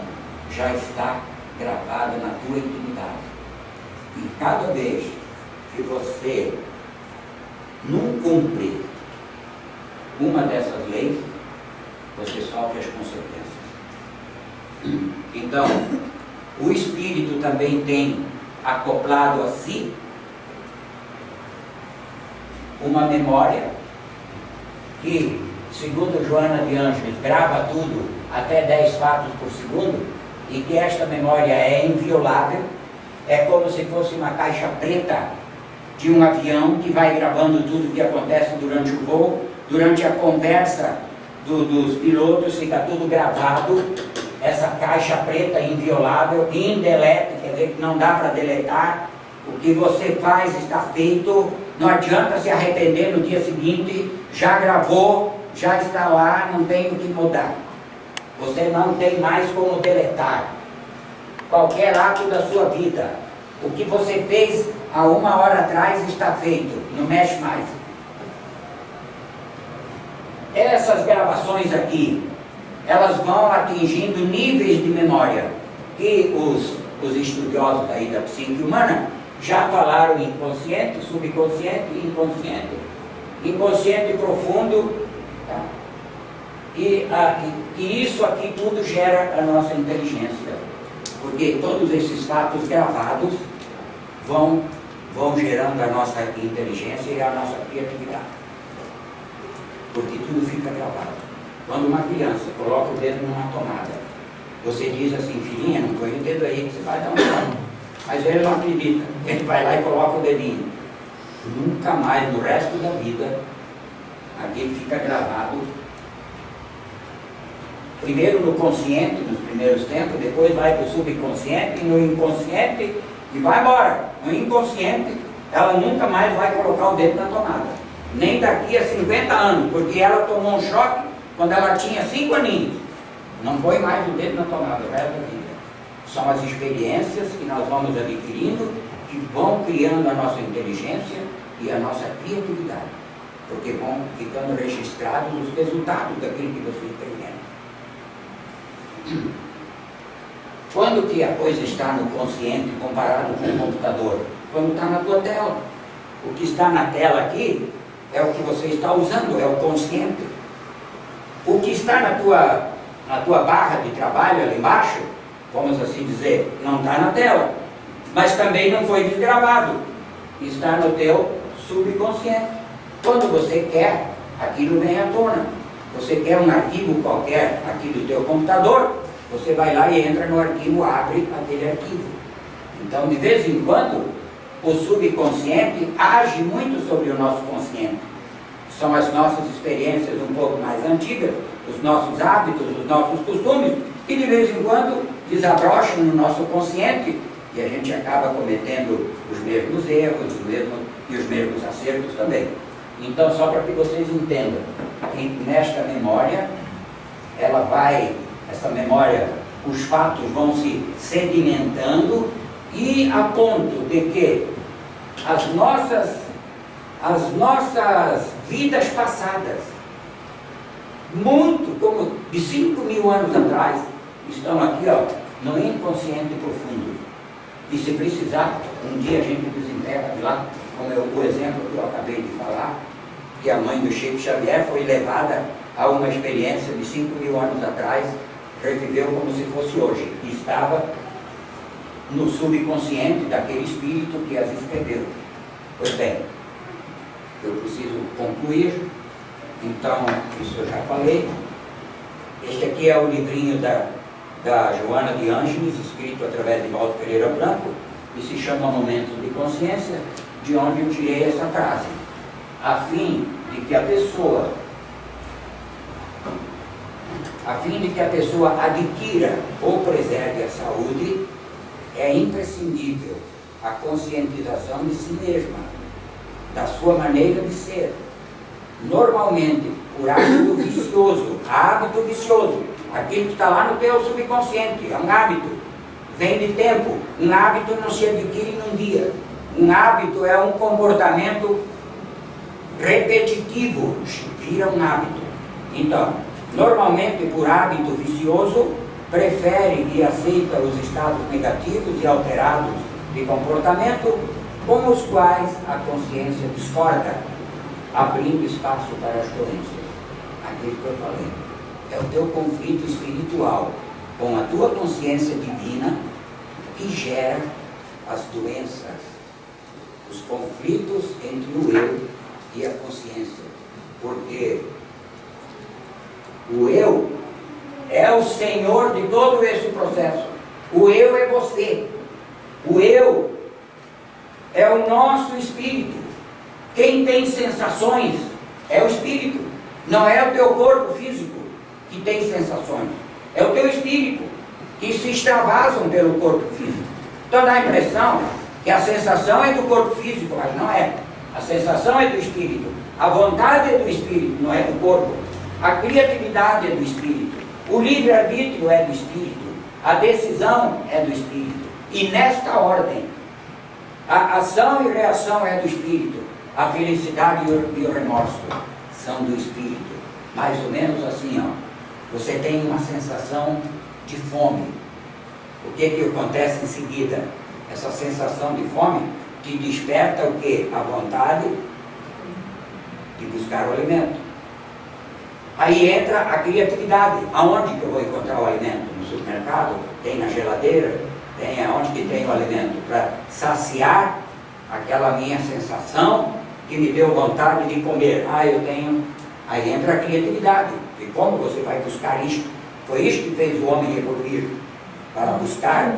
já está gravada na tua intimidade. E cada vez que você não cumpre uma dessas leis, você sofre as consequências. Então, o Espírito também tem acoplado a si uma memória que, segundo Joana de Ângeles, grava tudo até 10 fatos por segundo, e que esta memória é inviolável. É como se fosse uma caixa preta de um avião que vai gravando tudo o que acontece durante o voo, durante a conversa dos pilotos, fica tudo gravado. Essa caixa preta inviolável, indelete, quer dizer que não dá para deletar. O que você faz está feito, não adianta se arrepender no dia seguinte, já gravou, já está lá, não tem o que mudar. Você não tem mais como deletar qualquer ato da sua vida. O que você fez há 1 hora atrás está feito, não mexe mais. Essas gravações aqui, elas vão atingindo níveis de memória que os estudiosos aí da psique humana já falaram em consciente, subconsciente e inconsciente. inconsciente profundo, tá? E isso aqui tudo gera a nossa inteligência, porque todos esses fatos gravados vão gerando a nossa inteligência e a nossa criatividade, porque tudo fica gravado. Quando uma criança coloca o dedo numa tomada, você diz assim: filhinha, não põe o dedo aí que você vai dar um pau. Mas ele não acredita, ele vai lá e coloca o dedinho. Nunca mais, no resto da vida, aquilo fica gravado, primeiro no consciente, nos primeiros tempos, depois vai para o subconsciente, no inconsciente, e vai embora. No inconsciente, ela nunca mais vai colocar o dedo na tomada, nem daqui a 50 anos, porque ela tomou um choque quando ela tinha 5 aninhos. Não põe mais o dedo na tomada o resto da vida. São as experiências que nós vamos adquirindo que vão criando a nossa inteligência e a nossa criatividade, porque vão ficando registrados os resultados daquilo que você experimenta. Quando que a coisa está no consciente comparado com o computador? Quando está na tua tela. O que está na tela aqui é o que você está usando, é o consciente. O que está na tua barra de trabalho ali embaixo, vamos assim dizer, não está na tela, mas também não foi desgravado, está no teu subconsciente. Quando você quer, aquilo vem à tona. Você quer um arquivo qualquer aqui do teu computador, você vai lá e entra no arquivo, abre aquele arquivo. Então, de vez em quando, o subconsciente age muito sobre o nosso consciente. São as nossas experiências um pouco mais antigas, os nossos hábitos, os nossos costumes, que de vez em quando desabrocham no nosso consciente e a gente acaba cometendo os mesmos erros e os mesmos acertos também. Então, só para que vocês entendam, que nesta memória, essa memória, os fatos vão se sedimentando e a ponto de que as nossas vidas passadas, muito como de 5.000 anos atrás, estão aqui, ó, no inconsciente profundo. E se precisar, um dia a gente desenterra de lá, como o exemplo que eu acabei de falar, que a mãe do Chico Xavier foi levada a uma experiência de 5.000 anos atrás, reviveu como se fosse hoje, e estava no subconsciente daquele espírito que as escreveu. Pois bem, eu preciso concluir, então, isso eu já falei. Este aqui é o livrinho da Joana de Ângeles, escrito através de Valdo Pereira Branco, e se chama Momentos de Consciência, de onde eu tirei essa frase, a fim de que a pessoa adquira ou preserve a saúde, é imprescindível a conscientização de si mesma, da sua maneira de ser. Normalmente, por hábito vicioso, aquilo que está lá no teu subconsciente, é um hábito, vem de tempo. Um hábito não se adquire num dia. Um hábito é um comportamento repetitivo, vira um hábito. Então, normalmente por hábito vicioso, prefere e aceita os estados negativos e alterados de comportamento com os quais a consciência discorda, abrindo espaço para as doenças. Aquilo que eu falei, é o teu conflito espiritual com a tua consciência divina que gera as doenças, os conflitos entre o eu e a consciência, porque o eu é o senhor de todo esse processo. O eu é você. O eu é o nosso espírito. Quem tem sensações é o espírito. Não é o teu corpo físico que tem sensações. É o teu espírito que se extravasam pelo corpo físico. Então dá a impressão que a sensação é do corpo físico, mas não é. A sensação é do espírito. A vontade é do espírito, não é do corpo. A criatividade é do espírito. O livre-arbítrio é do espírito. A decisão é do espírito. E nesta ordem, a ação e reação é do espírito. A felicidade e o remorso são do espírito. Mais ou menos assim, ó. Você tem uma sensação de fome. O que acontece em seguida? Essa sensação de fome te desperta o quê? A vontade de buscar o alimento. Aí entra a criatividade. Aonde que eu vou encontrar o alimento? No supermercado? Tem na geladeira? Tem aonde que tem o alimento? Para saciar aquela minha sensação que me deu vontade de comer. Eu tenho. Aí entra a criatividade. E como você vai buscar isto? Foi isto que fez o homem evoluir, para buscar,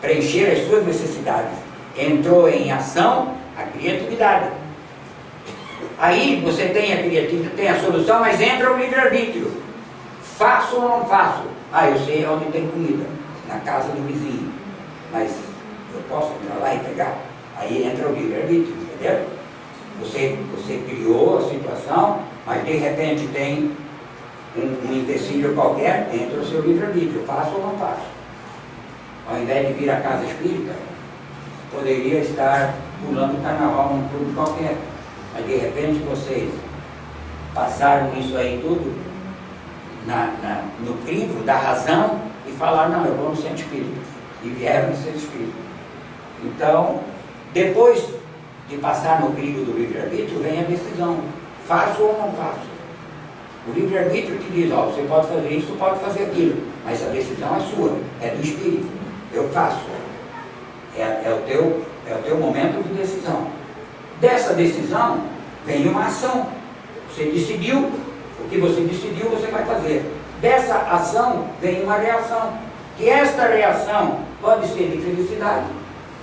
preencher as suas necessidades. Entrou em ação a criatividade. Aí você tem a criatividade, tem a solução, mas entra o livre-arbítrio. Faço ou não faço? Eu sei onde tem comida, na casa do vizinho, mas eu posso entrar lá e pegar? Aí entra o livre-arbítrio, entendeu? Você criou a situação, mas de repente tem um empecilho qualquer, entra o seu livre-arbítrio. Faço ou não faço? Ao invés de vir à casa espírita, poderia estar pulando carnaval num clube qualquer. Mas de repente vocês passaram isso aí tudo no crivo da razão e falaram, não, eu vou no centro espírita. E vieram no centro espírita. Então, depois de passar no crivo do livre-arbítrio, vem a decisão. Faço ou não faço? O livre-arbítrio te diz, você pode fazer isso, pode fazer aquilo. Mas a decisão é sua, é do espírito. Eu faço. É o teu momento de decisão. Dessa decisão vem uma ação. Você decidiu, o que você decidiu você vai fazer. Dessa ação vem uma reação. Que esta reação pode ser de felicidade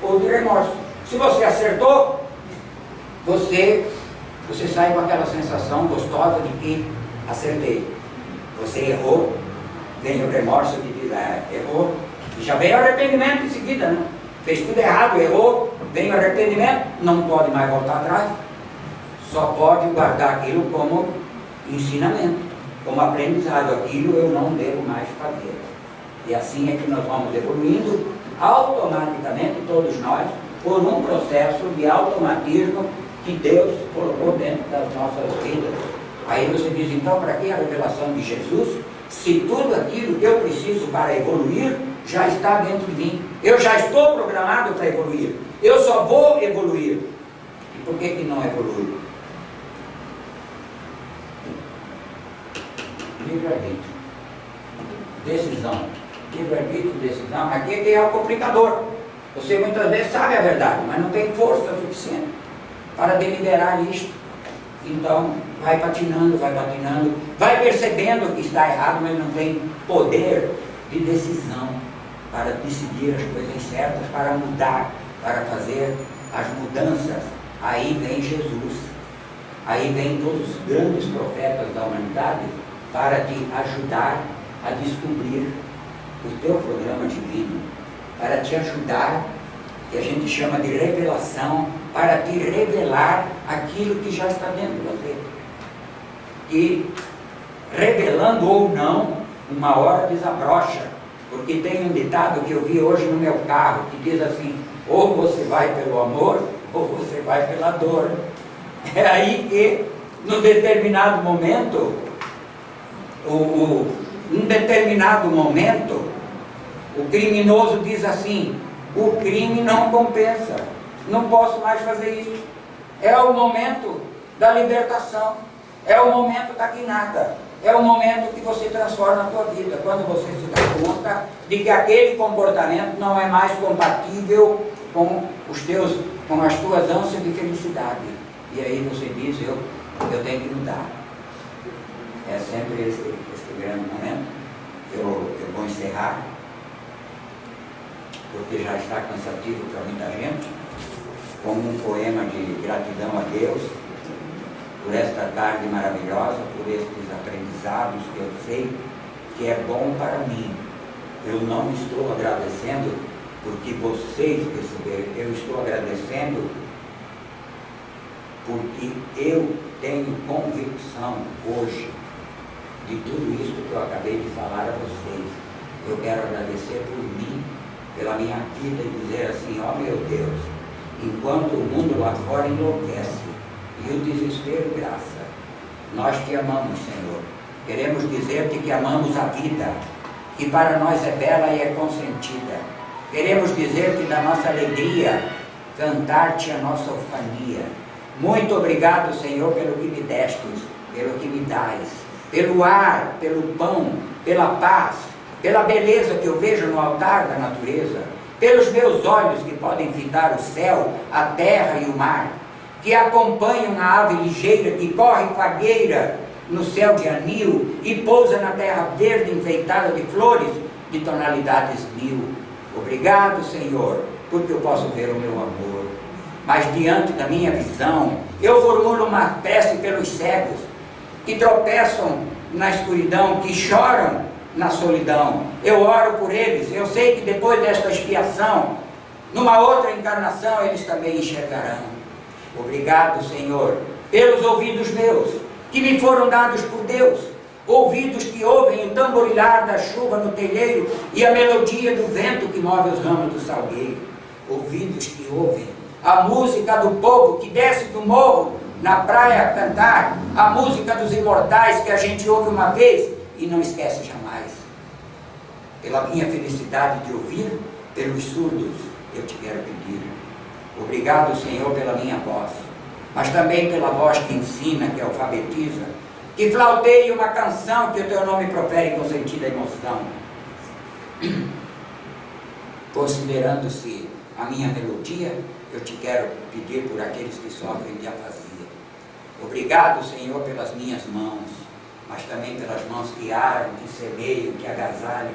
ou de remorso. Se você acertou, você sai com aquela sensação gostosa de que acertei. Você errou, vem o remorso de dizer, errou. E já vem o arrependimento em seguida, né? Fez tudo errado, errou, vem o arrependimento, não pode mais voltar atrás, só pode guardar aquilo como ensinamento, como aprendizado. Aquilo eu não devo mais fazer. E assim é que nós vamos evoluindo automaticamente, todos nós, por um processo de automatismo que Deus colocou dentro das nossas vidas. Aí você diz, então, para que a revelação de Jesus, se tudo aquilo que eu preciso para evoluir já está dentro de mim? Eu já estou programado para evoluir. Eu só vou evoluir. E por que não evolui? Livre-arbítrio. Decisão. Livre-arbítrio, decisão. Aqui é que é o complicador. Você muitas vezes sabe a verdade, mas não tem força suficiente para deliberar isto. Então, vai patinando, vai percebendo que está errado, mas não tem poder de decisão para decidir as coisas certas, para mudar, para fazer as mudanças. Aí vem Jesus, aí vem todos os grandes profetas da humanidade para te ajudar a descobrir o teu programa divino, para te ajudar, que a gente chama de revelação, para te revelar aquilo que já está dentro de você. E revelando ou não, uma hora desabrocha, porque tem um ditado que eu vi hoje no meu carro, que diz assim, ou você vai pelo amor, ou você vai pela dor. É aí que, num determinado momento, o criminoso diz assim, o crime não compensa, não posso mais fazer isso. É o momento da libertação, é o momento da guinada, é o momento que você transforma a tua vida, quando você se dá conta de que aquele comportamento não é mais compatível com as tuas ânsias de felicidade. E aí você diz, eu tenho que mudar. É sempre esse grande momento. Eu vou encerrar, porque já está cansativo para muita gente, como um poema de gratidão a Deus por esta tarde maravilhosa, por estes aprendizados que eu sei que é bom para mim. Eu não estou agradecendo porque vocês receberam, eu estou agradecendo porque eu tenho convicção hoje de tudo isso que eu acabei de falar a vocês. Eu quero agradecer por mim, pela minha vida, e dizer assim, ó meu Deus, enquanto o mundo lá fora enlouquece e o desespero graça, nós te amamos, Senhor. Queremos dizer-te que amamos a vida, que para nós é bela e é consentida. Queremos dizer-te da nossa alegria, cantar-te a nossa ufania. Muito obrigado, Senhor, pelo que me destes, pelo que me dás, pelo ar, pelo pão, pela paz, pela beleza que eu vejo no altar da natureza, pelos meus olhos que podem fitar o céu, a terra e o mar, que acompanham a ave ligeira que corre fagueira no céu de anil e pousa na terra verde enfeitada de flores de tonalidades mil. Obrigado, Senhor, porque eu posso ver o meu amor. Mas diante da minha visão, eu formulo uma prece pelos cegos, que tropeçam na escuridão, que choram na solidão. Eu oro por eles, eu sei que depois desta expiação, numa outra encarnação, eles também enxergarão. Obrigado, Senhor, pelos ouvidos meus, que me foram dados por Deus, ouvidos que ouvem o tamborilhar da chuva no telheiro e a melodia do vento que move os ramos do salgueiro, ouvidos que ouvem a música do povo que desce do morro na praia a cantar, a música dos imortais que a gente ouve uma vez e não esquece jamais. Pela minha felicidade de ouvir, pelos surdos eu te quero pedir. Obrigado, Senhor, pela minha voz, mas também pela voz que ensina, que alfabetiza, que flauteie uma canção que o teu nome profere com sentida emoção. Considerando-se a minha melodia, eu te quero pedir por aqueles que sofrem de afasia. Obrigado, Senhor, pelas minhas mãos, mas também pelas mãos que aram, que semeiam, que agasalham,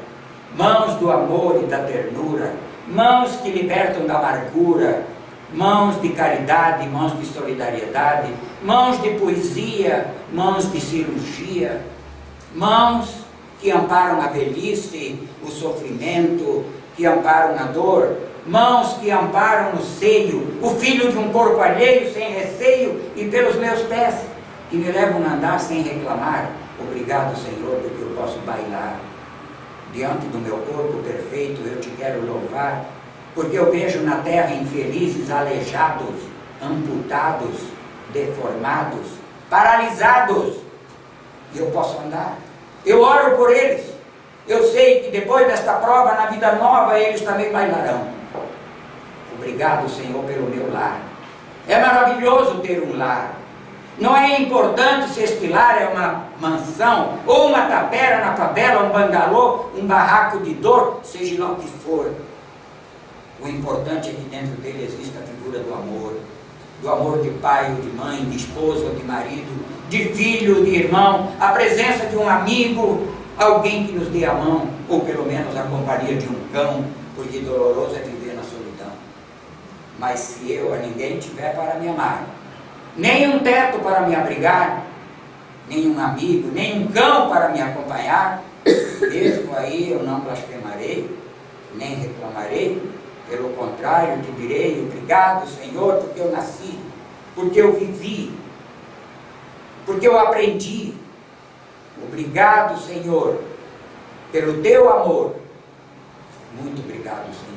mãos do amor e da ternura, mãos que libertam da amargura, mãos de caridade, mãos de solidariedade, mãos de poesia, mãos de cirurgia, mãos que amparam a velhice, o sofrimento, que amparam na dor, mãos que amparam no seio, o filho de um corpo alheio sem receio, e pelos meus pés, que me levam a andar sem reclamar. Obrigado, Senhor, porque eu posso bailar. Diante do meu corpo perfeito eu te quero louvar, porque eu vejo na terra infelizes, aleijados, amputados, deformados, paralisados, e eu posso andar. Eu oro por eles. Eu sei que depois desta prova, na vida nova, eles também bailarão. Obrigado, Senhor, pelo meu lar. É maravilhoso ter um lar. Não é importante se este lar é uma mansão, ou uma tapera na favela, um bangalô, um barraco de dor, seja lá o que for. O importante é que dentro dele exista a figura do amor de pai ou de mãe, de esposa ou de marido, de filho, de irmão, a presença de um amigo, alguém que nos dê a mão, ou pelo menos a companhia de um cão, porque doloroso é viver na solidão. Mas se eu a ninguém tiver para me amar, nem um teto para me abrigar, nem um amigo, nem um cão para me acompanhar, mesmo aí eu não blasfemarei, nem reclamarei. Pelo contrário, te direi: obrigado, Senhor, porque eu nasci, porque eu vivi, porque eu aprendi. Obrigado, Senhor, pelo teu amor. Muito obrigado, Senhor.